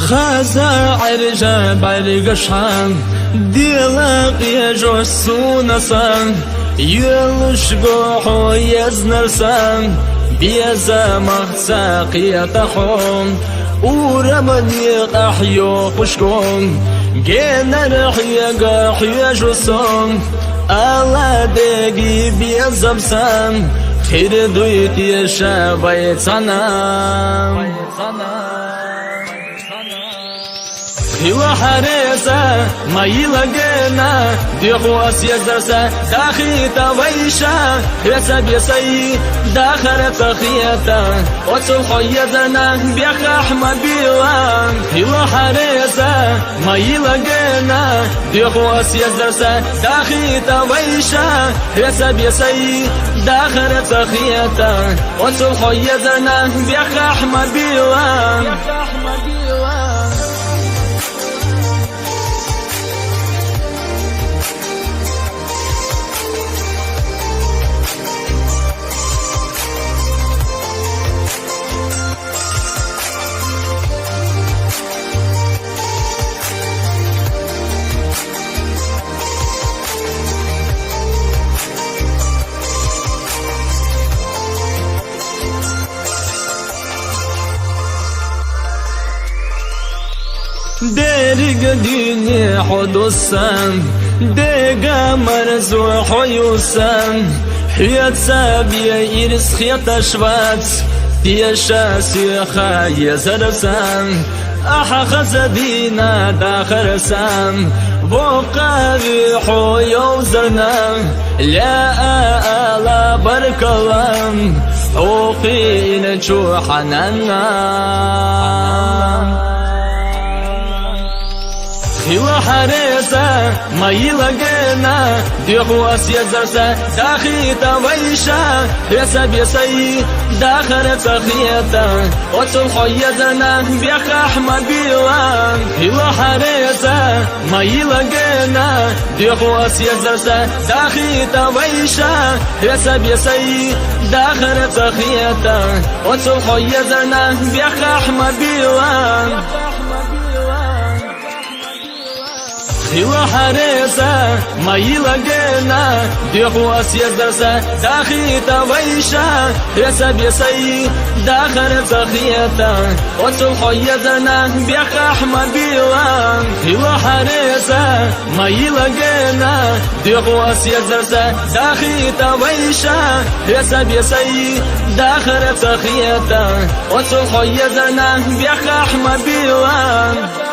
خازا عرجا بالغشان ديلا قيجو السونسان يلوش قوحو يزنرسان بيزا مخسا قيتحوم ورمني قحيو قشكم جينا رحيا قحيا جسوم ألا دقي بيزا بسام خير دويت يشا بيتسانا خيوة حريسة ما يلقينا ديخو أسيزرسة داخيتا ويشا يسا بيسي داخل تخيتا وصلحو يدنا بيخ أحمد بيوان خيوة حريسة ما يلقينا ديخو أسيزرسة داخيتا ويشا يسا بيسي داخل تخيتا وصلحو يدنا بيخ أحمد بيوان ديرق ديني حدوسان ديقا مرزو حيوسان حيات سابيا إرس خيط أشوات تيشا سيخا يزرسان أحا خزدينا داخل سام بوقاري حو يوزرنا لا آلا برك الله حوقين جوحنا خيوة حريسة ما يلقينا ديخو أسيزرسة داخيتا ويشا يسا بيسي داخل تخيتا وصلحو يدنا بيخ أحمد بيوان خيوة حريسة ما يلقينا ديخو أسيزرسة داخيتا ويشا يسا بيسي داخل تخيتا وصلحو يدنا بيخ أحمد بيوان خيوة حريسة ما يلقينا ديخو أسيزرسة داخيتا ويشا يسا بيسي داخل تخيتا وصلحو يدنا بيخ أحمد بيوان خيوة حريسة ما يلقينا ديخو أسيزرسة داخيتا ويشا يسا بيسي داخل تخيتا وصلحو يدنا بيخ أحمد بيوان